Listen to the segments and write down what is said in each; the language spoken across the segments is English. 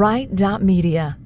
Right.media.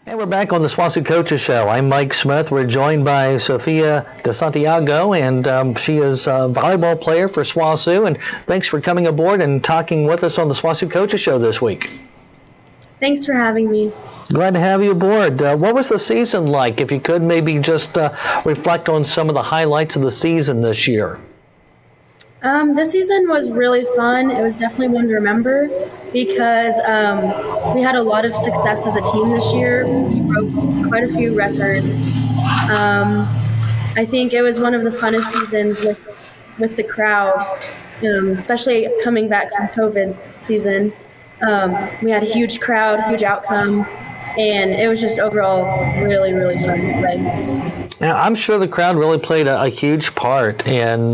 And we're back on the SWOSU Coaches Show. I'm Mike Smith. We're joined by Sofia De Santiago, and she is a volleyball player for SWOSU. And thanks for coming aboard and talking with us on the SWOSU Coaches Show this week. Thanks for having me. Glad to have you aboard. What was the season like? If you could maybe just reflect on some of the highlights of the season this year. This season was really fun. It was definitely one to remember because we had a lot of success as a team this year. We broke quite a few records. I think it was one of the funnest seasons with the crowd, especially coming back from COVID season. We had a huge crowd, huge outcome, and it was just overall really, really fun to play. Now, I'm sure the crowd really played a huge part in,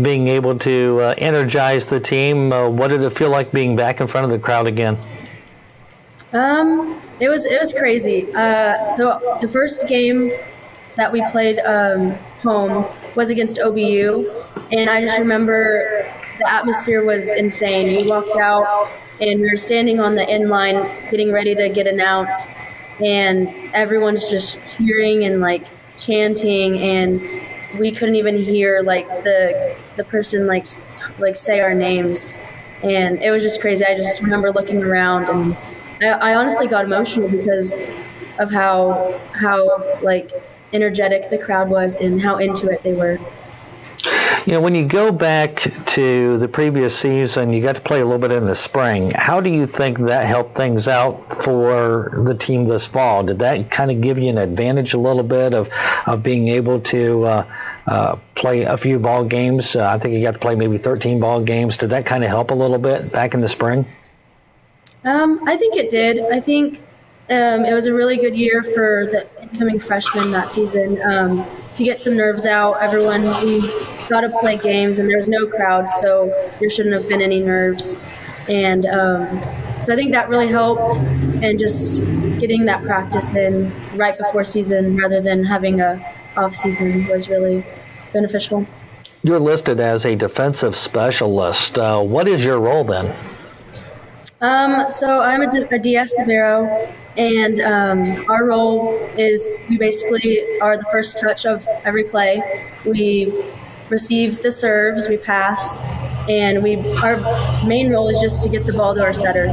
being able to energize the team. What did it feel like being back in front of the crowd again? It was crazy. So the first game that we played home was against OBU, and I just remember the atmosphere was insane. We walked out, and we were standing on the end line getting ready to get announced, and everyone's just cheering and like chanting, and we couldn't even hear like the person like say our names, and it was just crazy. I just remember looking around, and I honestly got emotional because of how like energetic the crowd was and how into it they were. When you go back to the previous season, you got to play a little bit in the spring. How do you think that helped things out for the team this fall? Did that kind of give you an advantage a little bit of being able to play a few ball games? I think you got to play maybe 13 ball games. Did that kind of help a little bit back in the spring? I think it did. I think it was a really good year for the incoming freshmen that season to get some nerves out. We got to play games, and there was no crowd, so there shouldn't have been any nerves. And so I think that really helped, and just getting that practice in right before season rather than having a off season was really beneficial. You're listed as a defensive specialist. What is your role then? So I'm a DS libero, and our role is we basically are the first touch of every play. We receive the serves, we pass, and our main role is just to get the ball to our setter.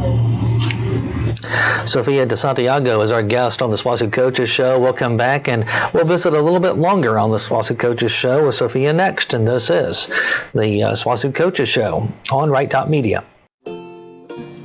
Sofia De Santiago is our guest on the SWOSU Coaches Show. We'll come back and we'll visit a little bit longer on the SWOSU Coaches Show with Sofia next, and this is the SWOSU Coaches Show on Right.media.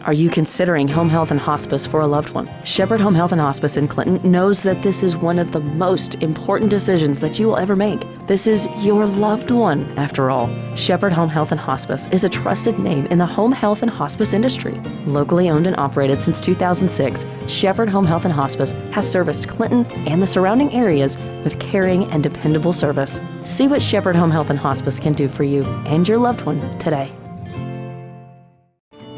Are you considering home health and hospice for a loved one? Shepherd Home Health and Hospice in Clinton knows that this is one of the most important decisions that you will ever make. This is your loved one, after all. Shepherd Home Health and Hospice is a trusted name in the home health and hospice industry. Locally owned and operated since 2006, Shepherd Home Health and Hospice has serviced Clinton and the surrounding areas with caring and dependable service. See what Shepherd Home Health and Hospice can do for you and your loved one today.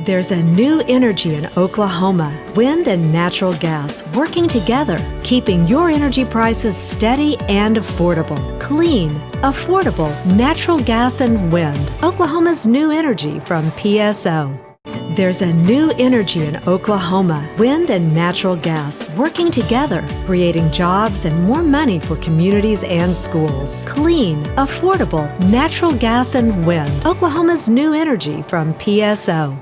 There's a new energy in Oklahoma, wind and natural gas working together, keeping your energy prices steady and affordable. Clean, affordable, natural gas and wind. Oklahoma's new energy from PSO. There's a new energy in Oklahoma, wind and natural gas working together, creating jobs and more money for communities and schools. Clean, affordable, natural gas and wind. Oklahoma's new energy from PSO.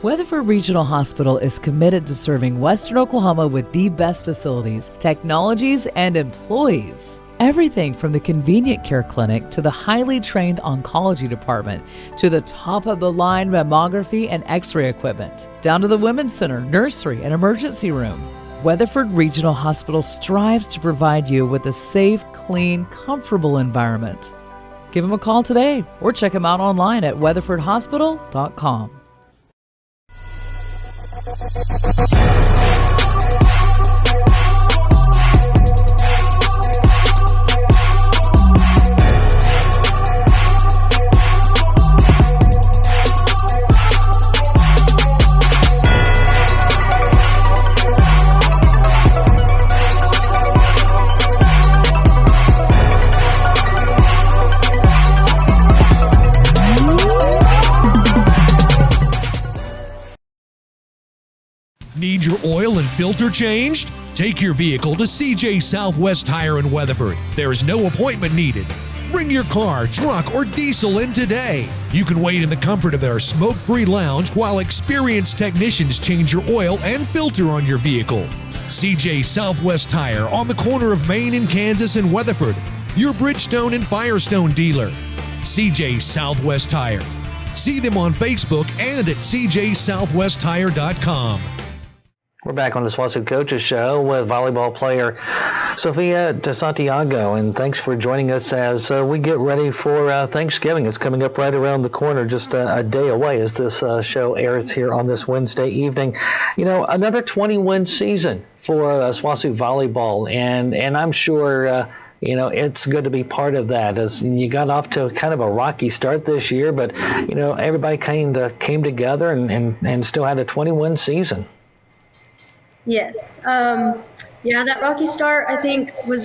Weatherford Regional Hospital is committed to serving Western Oklahoma with the best facilities, technologies, and employees. Everything from the convenient care clinic to the highly trained oncology department to the top-of-the-line mammography and x-ray equipment, down to the women's center, nursery, and emergency room. Weatherford Regional Hospital strives to provide you with a safe, clean, comfortable environment. Give them a call today or check them out online at weatherfordhospital.com. Need your oil and filter changed? Take your vehicle to CJ Southwest Tire in Weatherford. There is no appointment needed. Bring your car, truck, or diesel in today. You can wait in the comfort of their smoke-free lounge while experienced technicians change your oil and filter on your vehicle. CJ Southwest Tire on the corner of Main and Kansas in Weatherford. Your Bridgestone and Firestone dealer. CJ Southwest Tire. See them on Facebook and at cjsouthwesttire.com. We're back on the SWOSU Coaches Show with volleyball player Sophia De Santiago, and thanks for joining us as we get ready for Thanksgiving. It's coming up right around the corner, just a day away as this show airs here on this Wednesday evening. You know, another 20-win season for SWOSU volleyball, and I'm sure you know, it's good to be part of that. As you got off to kind of a rocky start this year, but, you know, everybody kind of came together and still had a 20-win season. Yes. Yeah, that rocky start, I think, we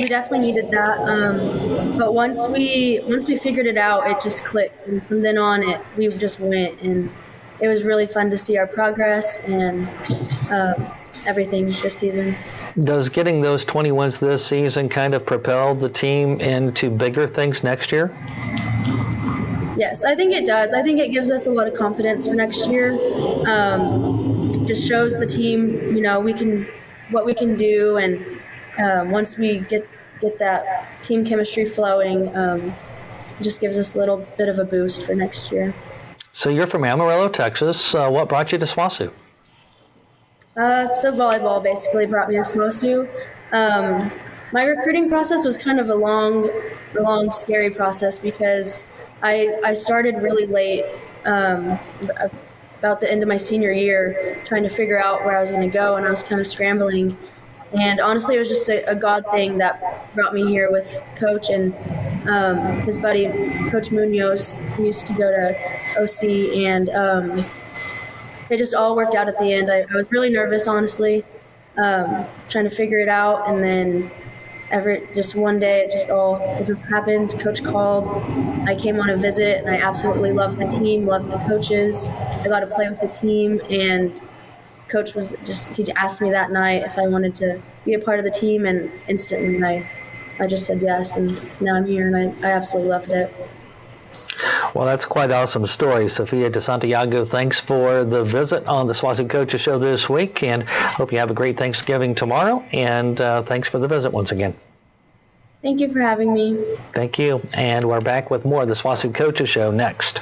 definitely needed that. But once we figured it out, it just clicked. And from then on, we just went. And it was really fun to see our progress and everything this season. Does getting those 20 wins this season kind of propel the team into bigger things next year? Yes, I think it does. I think it gives us a lot of confidence for next year. Just shows the team, you know, what we can do, and once we get that team chemistry flowing, it just gives us a little bit of a boost for next year. So you're from Amarillo, Texas. What brought you to SWOSU? So volleyball basically brought me to SWOSU. My recruiting process was kind of a long, scary process because I started really late, about the end of my senior year, trying to figure out where I was going to go, and I was kind of scrambling. And honestly, it was just a God thing that brought me here with Coach and his buddy, Coach Munoz, who used to go to OC, and it just all worked out at the end. I was really nervous, honestly, trying to figure it out, and then just one day it just happened. Coach called, I came on a visit, and I absolutely loved the team, loved the coaches. I got to play with the team, and Coach he asked me that night if I wanted to be a part of the team, and instantly I just said yes, and now I'm here, and I absolutely loved it. Well, that's quite an awesome story. Sophia De Santiago, thanks for the visit on the SWOSU Coaches Show this week, and hope you have a great Thanksgiving tomorrow, and thanks for the visit once again. Thank you for having me. Thank you, and we're back with more of the SWOSU Coaches Show next.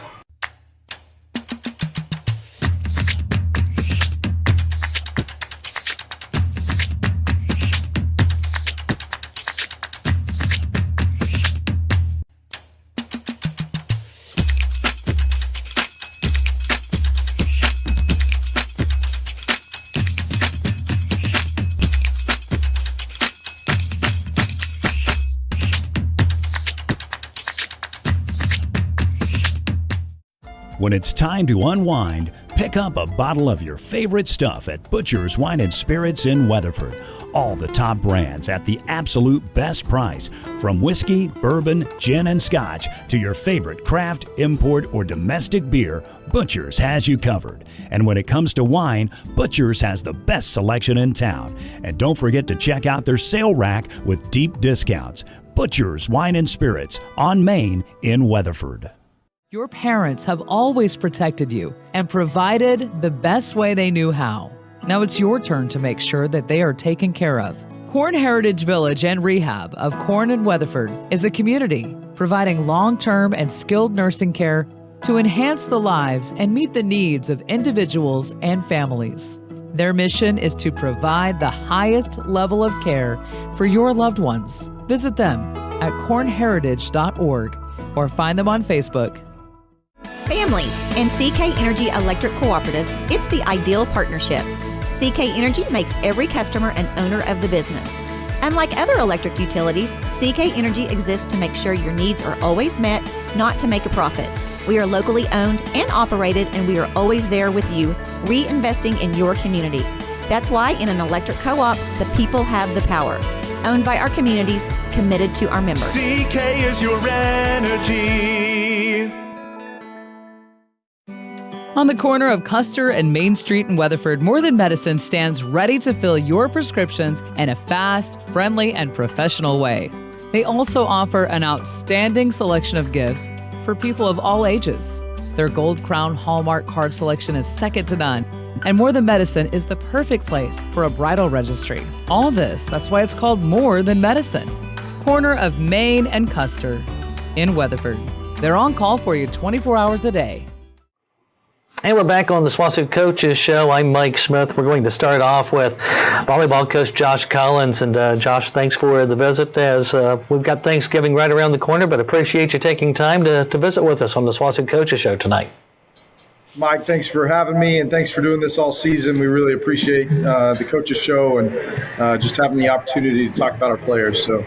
When it's time to unwind, pick up a bottle of your favorite stuff at Butcher's Wine and Spirits in Weatherford. All the top brands at the absolute best price. From whiskey, bourbon, gin, and scotch to your favorite craft, import, or domestic beer, Butcher's has you covered. And when it comes to wine, Butcher's has the best selection in town. And don't forget to check out their sale rack with deep discounts. Butcher's Wine and Spirits on Main in Weatherford. Your parents have always protected you and provided the best way they knew how. Now it's your turn to make sure that they are taken care of. Corn Heritage Village and Rehab of Corn and Weatherford is a community providing long-term and skilled nursing care to enhance the lives and meet the needs of individuals and families. Their mission is to provide the highest level of care for your loved ones. Visit them at cornheritage.org or find them on Facebook. Families and CK Energy Electric Cooperative, it's the ideal partnership. CK Energy makes every customer an owner of the business. Unlike other electric utilities, CK Energy exists to make sure your needs are always met, not to make a profit. We are locally owned and operated, and we are always there with you, reinvesting in your community. That's why in an electric co-op, the people have the power. Owned by our communities, committed to our members. CK is your energy. On the corner of Custer and Main Street in Weatherford, More Than Medicine stands ready to fill your prescriptions in a fast, friendly, and professional way. They also offer an outstanding selection of gifts for people of all ages. Their Gold Crown Hallmark card selection is second to none, and More Than Medicine is the perfect place for a bridal registry. All this, that's why it's called More Than Medicine. Corner of Main and Custer in Weatherford. They're on call for you 24 hours a day. And we're back on the SWOSU Coaches Show. I'm Mike Smith. We're going to start off with volleyball coach Josh Collins. And Josh, thanks for the visit, as we've got Thanksgiving right around the corner, but appreciate you taking time to visit with us on the SWOSU Coaches Show tonight. Mike, thanks for having me, and thanks for doing this all season. We really appreciate the Coaches Show and just having the opportunity to talk about our players. So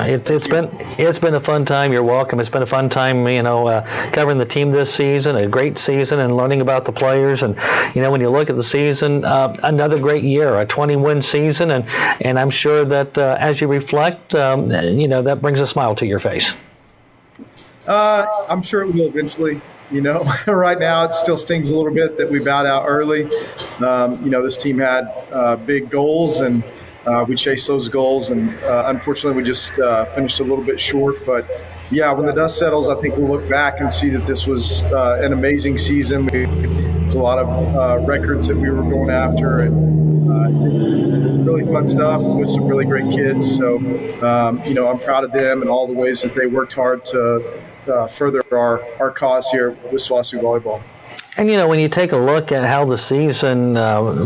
it's been a fun time. You're welcome. It's been a fun time, covering the team this season, a great season, and learning about the players. And when you look at the season, another great year, a 20-win season, and I'm sure that as you reflect, that brings a smile to your face. I'm sure it will eventually. Right now it still stings a little bit that we bowed out early. This team had big goals, and we chased those goals, and unfortunately we just finished a little bit short. But yeah, when the dust settles, I think we'll look back and see that this was an amazing season. There's a lot of records that we were going after, and really fun stuff with some really great kids. So, I'm proud of them and all the ways that they worked hard to further our cause here with SWOSU Volleyball. And, when you take a look at how the season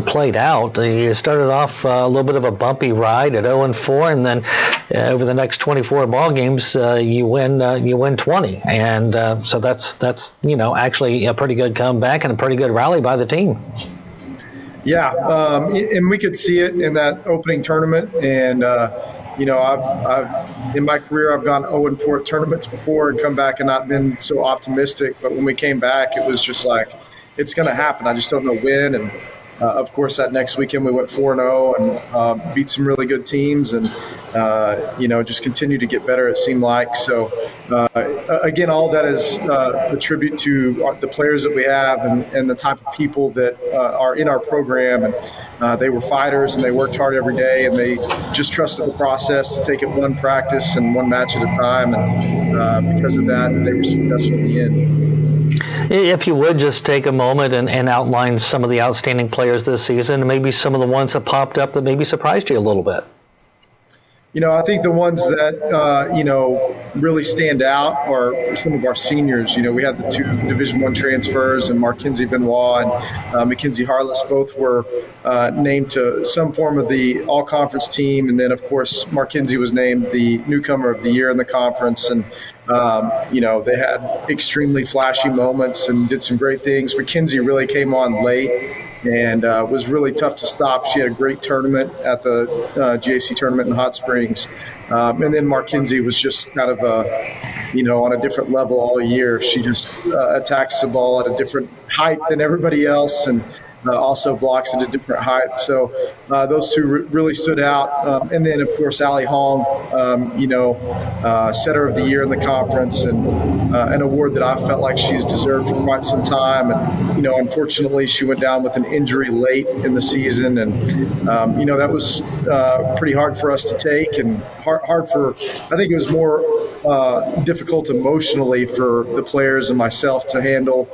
played out, you started off a little bit of a bumpy ride at 0-4, and then over the next 24 ball games, you win 20. And so that's actually a pretty good comeback and a pretty good rally by the team. Yeah, and we could see it in that opening tournament. And, I've in my career, I've gone 0-4 tournaments before and come back and not been so optimistic. But when we came back, it was just like, it's going to happen. I just don't know when. And of course, that next weekend we went 4-0 and beat some really good teams, and just continue to get better. It seemed like so. Again, all that is a tribute to the players that we have and the type of people that are in our program. And they were fighters, and they worked hard every day, and they just trusted the process to take it one practice and one match at a time. And because of that, they were successful in the end. If you would just take a moment and outline some of the outstanding players this season, and maybe some of the ones that popped up that maybe surprised you a little bit. I think the ones that, really stand out are some of our seniors. We had the two Division I transfers, and Markinsey Benoit and Mackenzie Harless both were named to some form of the all-conference team. And then, of course, Markinsey was named the newcomer of the year in the conference. And, they had extremely flashy moments and did some great things. Mackenzie really came on late and was really tough to stop. She had a great tournament at the GAC tournament in Hot Springs. And then Markinsey was just kind of on a different level all year. She just attacks the ball at a different height than everybody else, and also blocks at a different height. So those two really stood out. And then, of course, Allie Hong, setter of the year in the conference, and an award that I felt like she's deserved for quite some time. And, unfortunately, she went down with an injury late in the season. And, that was pretty hard for us to take, and hard for, I think it was more difficult emotionally for the players and myself to handle.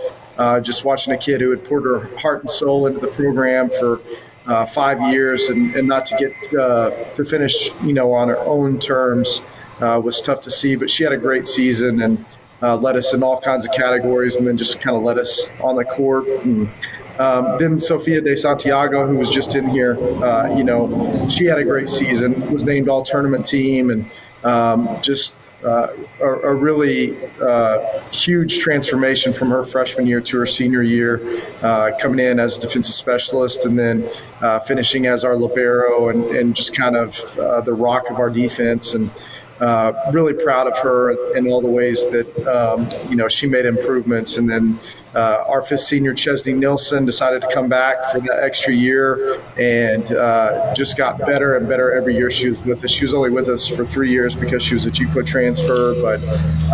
Just watching a kid who had poured her heart and soul into the program for, 5 years, and not to get to finish, on her own terms was tough to see. But she had a great season and led us in all kinds of categories, and then just kind of led us on the court. And then Sofia de Santiago, who was just in here, she had a great season, was named all tournament team, and just a really huge transformation from her freshman year to her senior year, coming in as a defensive specialist and then finishing as our libero and just kind of the rock of our defense. And really proud of her in all the ways that, she made improvements. And then our fifth senior, Chesney Nilsson, decided to come back for that extra year and just got better and better every year she was with us. She was only with us for 3 years because she was a JUCO transfer, but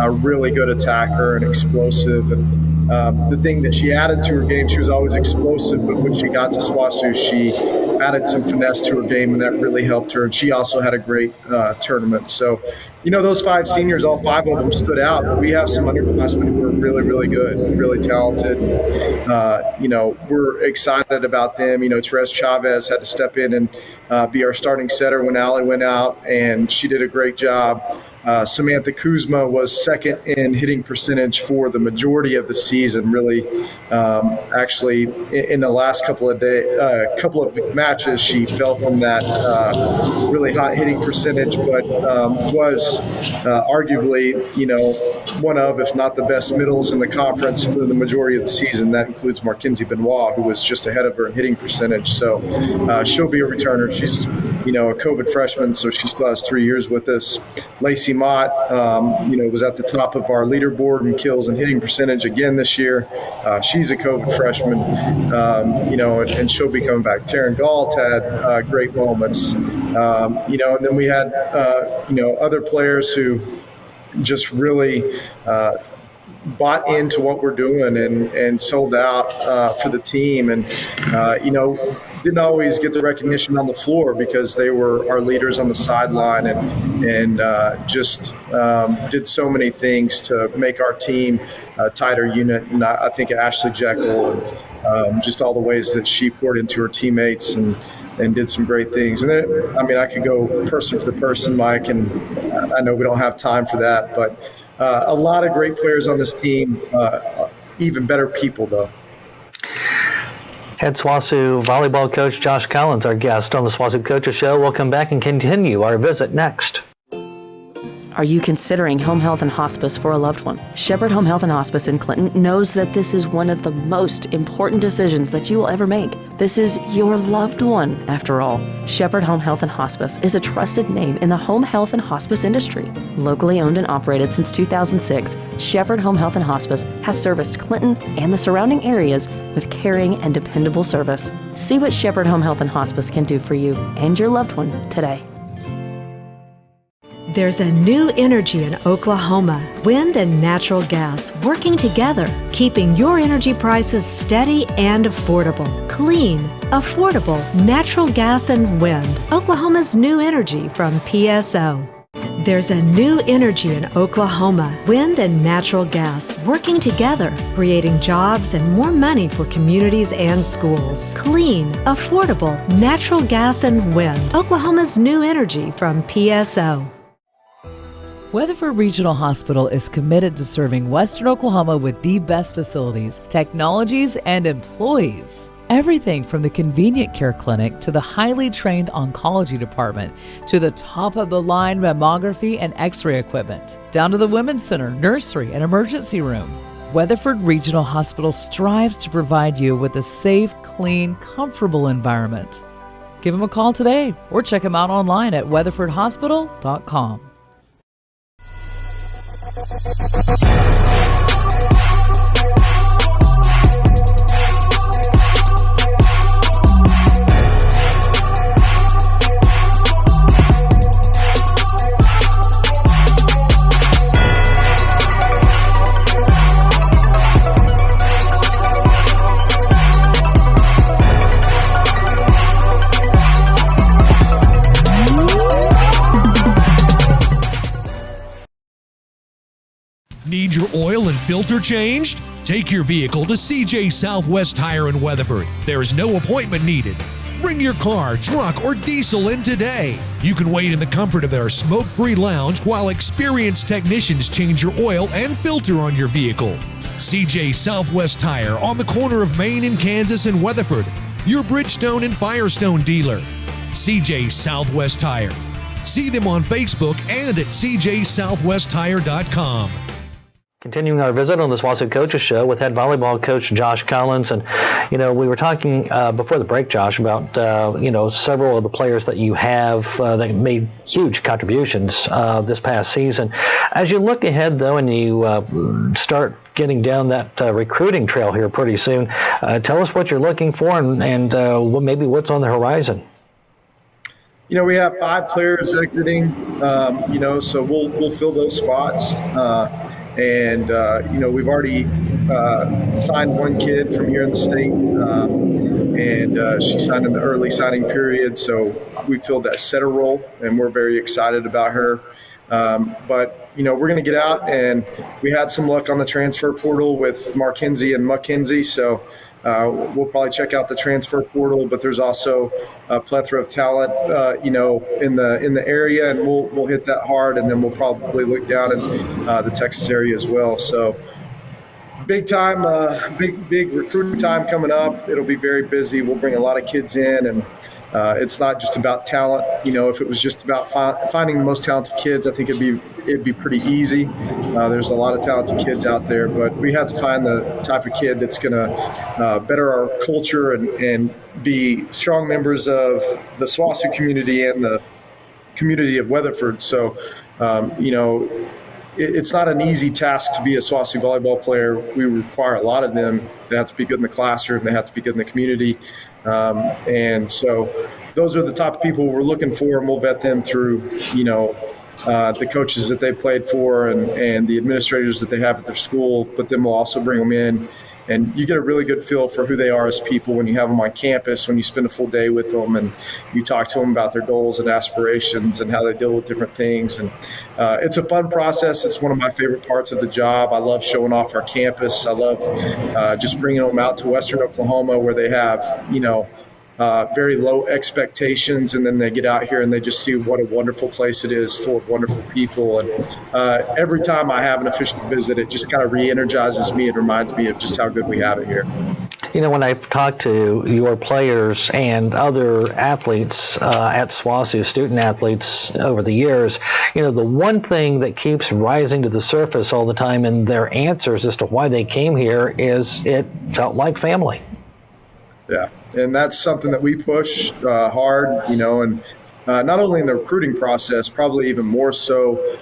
a really good attacker and explosive. And the thing that she added to her game, she was always explosive, but when she got to SWOSU, she added some finesse to her game, and that really helped her. And she also had a great tournament. So, those 5 seniors, all 5 of them stood out. But we have some underclassmen who are really, really good, really talented. We're excited about them. Therese Chavez had to step in and be our starting setter when Allie went out, and she did a great job. Samantha Kuzma was second in hitting percentage for the majority of the season. Really, actually, in the last couple of matches, she fell from that really hot hitting percentage, but was arguably, one of, if not the best middles in the conference for the majority of the season. That includes Mackenzie Benoit, who was just ahead of her in hitting percentage. So she'll be a returner. She's, a COVID freshman, so she still has 3 years with us. Lacey Mott, was at the top of our leaderboard in kills and hitting percentage again this year. She's a COVID freshman, and she'll be coming back. Taryn Galt had great moments, and then we had, other players who just really bought into what we're doing and sold out for the team, and didn't always get the recognition on the floor because they were our leaders on the sideline and just did so many things to make our team a tighter unit. And I think Ashley Jekyll and just all the ways that she poured into her teammates and did some great things. And I could go person for person, Mike, and I know we don't have time for that, but a lot of great players on this team, even better people, though. Head SWOSU volleyball coach Josh Collins, our guest on the SWOSU Coaches Show. We'll come back and continue our visit next. Are you considering home health and hospice for a loved one? Shepherd Home Health and Hospice in Clinton knows that this is one of the most important decisions that you will ever make. This is your loved one, after all. Shepherd Home Health and Hospice is a trusted name in the home health and hospice industry. Locally owned and operated since 2006, Shepherd Home Health and Hospice has serviced Clinton and the surrounding areas with caring and dependable service. See what Shepherd Home Health and Hospice can do for you and your loved one today. There's a new energy in Oklahoma, wind and natural gas working together, keeping your energy prices steady and affordable. Clean, affordable natural gas and wind. Oklahoma's new energy from PSO. There's a new energy in Oklahoma, wind and natural gas working together, creating jobs and more money for communities and schools. Clean, affordable natural gas and wind. Oklahoma's new energy from PSO. Weatherford Regional Hospital is committed to serving Western Oklahoma with the best facilities, technologies, and employees. Everything from the convenient care clinic to the highly trained oncology department to the top-of-the-line mammography and x-ray equipment, down to the women's center, nursery, and emergency room. Weatherford Regional Hospital strives to provide you with a safe, clean, comfortable environment. Give them a call today or check them out online at weatherfordhospital.com. Need your oil and filter changed? Take your vehicle to CJ Southwest Tire in Weatherford. There is no appointment needed. Bring your car, truck, or diesel in today. You can wait in the comfort of their smoke-free lounge while experienced technicians change your oil and filter on your vehicle. CJ Southwest Tire on the corner of Main and Kansas and Weatherford, your Bridgestone and Firestone dealer. CJ Southwest Tire. See them on Facebook and at cjsouthwesttire.com. Continuing our visit on the SWOSU Coaches Show with head volleyball coach Josh Collins. And, we were talking before the break, Josh, about, several of the players that you have that made huge contributions this past season. As you look ahead, though, and you start getting down that recruiting trail here pretty soon, tell us what you're looking for and maybe what's on the horizon. We have 5 players exiting, so we'll fill those spots. And we've already signed one kid from here in the state, and she signed in the early signing period. So we filled that setter role, and we're very excited about her. But we're going to get out, and we had some luck on the transfer portal with Markinsey and McKenzie. So we'll probably check out the transfer portal, but there's also a plethora of talent, in the area, and we'll hit that hard, and then we'll probably look down in the Texas area as well. So big time, big recruiting time coming up. It'll be very busy. We'll bring a lot of kids in, and it's not just about talent. If it was just about finding the most talented kids, I think it'd be pretty easy. There's a lot of talented kids out there, but we have to find the type of kid that's going to better our culture and be strong members of the SWOSU community and the community of Weatherford. So, it's not an easy task to be a SWOSU volleyball player. We require a lot of them. They have to be good in the classroom. They have to be good in the community. And so those are the type of people we're looking for, and we'll vet them through, the coaches that they played for and the administrators that they have at their school, but then we'll also bring them in. And you get a really good feel for who they are as people when you have them on campus, when you spend a full day with them and you talk to them about their goals and aspirations and how they deal with different things. And it's a fun process. It's one of my favorite parts of the job. I love showing off our campus. I love just bringing them out to Western Oklahoma where they have, very low expectations, and then they get out here and they just see what a wonderful place it is, full of wonderful people. And every time I have an official visit, it just kind of re-energizes me and reminds me of just how good we have it here. When I've talked to your players and other athletes at SWOSU, student athletes over the years, the one thing that keeps rising to the surface all the time in their answers as to why they came here is it felt like family. Yeah. And that's something that we push hard, and not only in the recruiting process, probably even more so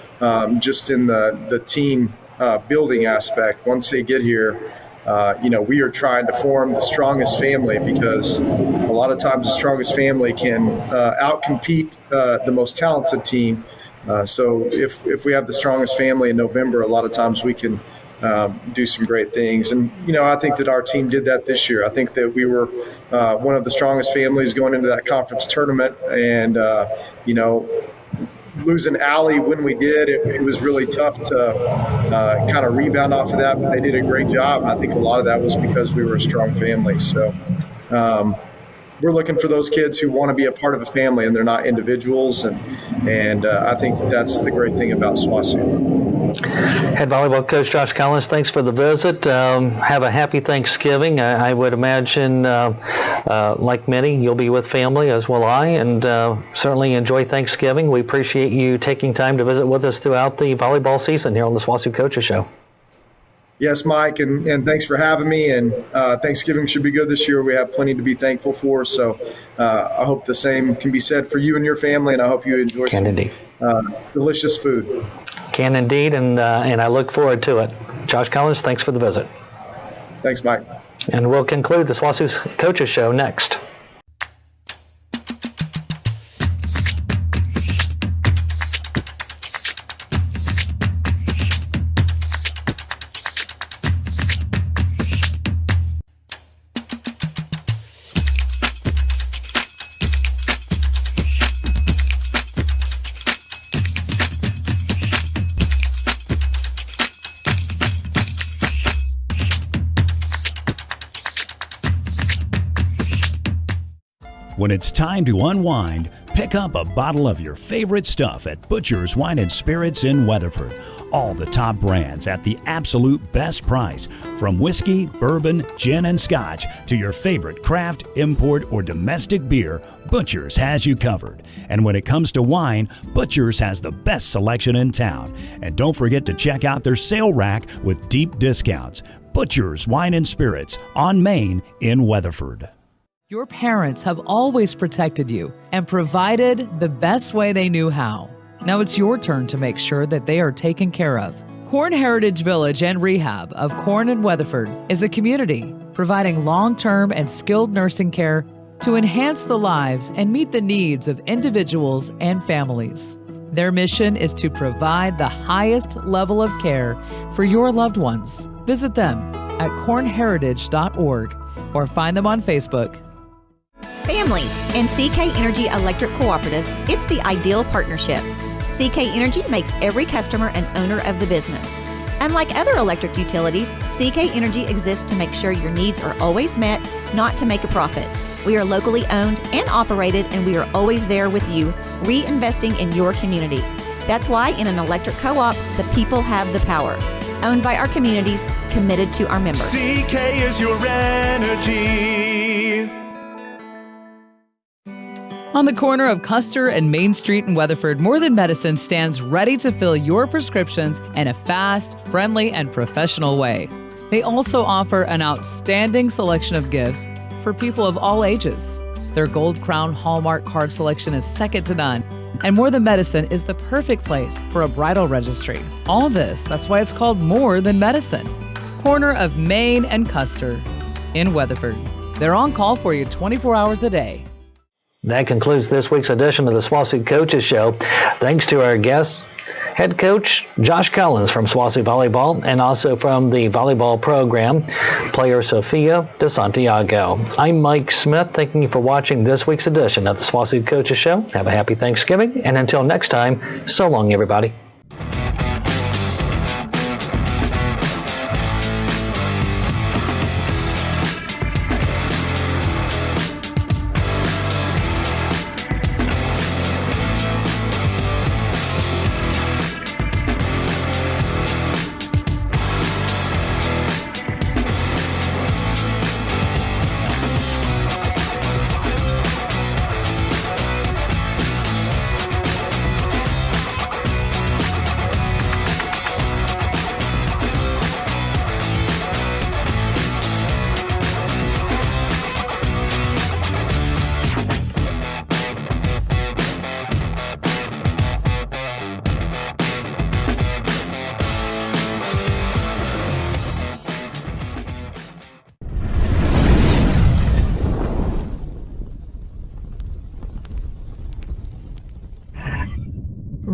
just in the team building aspect. Once they get here, we are trying to form the strongest family, because a lot of times the strongest family can outcompete the most talented team. So if we have the strongest family in November, a lot of times we can do some great things. And, I think that our team did that this year. I think that we were one of the strongest families going into that conference tournament. And, losing Allie when we did, it was really tough to kind of rebound off of that, but they did a great job. I think a lot of that was because we were a strong family. So we're looking for those kids who want to be a part of a family and they're not individuals. And I think that's the great thing about SWOSU. Head volleyball coach Josh Collins, thanks for the visit. Have a happy Thanksgiving. I would imagine, like many, you'll be with family, as will I, and certainly enjoy Thanksgiving. We appreciate you taking time to visit with us throughout the volleyball season here on the SWOSU Coaches Show. Yes, Mike, and thanks for having me. And Thanksgiving should be good this year. We have plenty to be thankful for. So I hope the same can be said for you and your family, and I hope you enjoy some delicious food. Can indeed, and I look forward to it. Josh Collins, thanks for the visit. Thanks, Mike. And we'll conclude the SWOSU Coaches Show next. When it's time to unwind, pick up a bottle of your favorite stuff at Butcher's Wine and Spirits in Weatherford. All the top brands at the absolute best price. From whiskey, bourbon, gin, and scotch to your favorite craft, import, or domestic beer, Butcher's has you covered. And when it comes to wine, Butcher's has the best selection in town. And don't forget to check out their sale rack with deep discounts. Butcher's Wine and Spirits on Main in Weatherford. Your parents have always protected you and provided the best way they knew how. Now it's your turn to make sure that they are taken care of. Corn Heritage Village and Rehab of Corn and Weatherford is a community providing long-term and skilled nursing care to enhance the lives and meet the needs of individuals and families. Their mission is to provide the highest level of care for your loved ones. Visit them at cornheritage.org or find them on Facebook. Families and CK Energy Electric Cooperative, it's the ideal partnership. CK Energy makes every customer an owner of the business. Unlike other electric utilities, CK Energy exists to make sure your needs are always met, not to make a profit. We are locally owned and operated, and we are always there with you, reinvesting in your community. That's why in an electric co-op, the people have the power. Owned by our communities, committed to our members. CK is your energy. On the corner of Custer and Main Street in Weatherford, More Than Medicine stands ready to fill your prescriptions in a fast, friendly, and professional way. They also offer an outstanding selection of gifts for people of all ages. Their Gold Crown Hallmark card selection is second to none, and More Than Medicine is the perfect place for a bridal registry. All this, that's why it's called More Than Medicine. Corner of Main and Custer in Weatherford. They're on call for you 24 hours a day. That concludes this week's edition of the SWOSU Coaches Show. Thanks to our guests, head coach Josh Collins from SWOSU Volleyball, and also from the volleyball program, player Sophia de Santiago. I'm Mike Smith. Thanking you for watching this week's edition of the SWOSU Coaches Show. Have a happy Thanksgiving, and until next time, so long, everybody.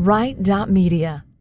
Right.media.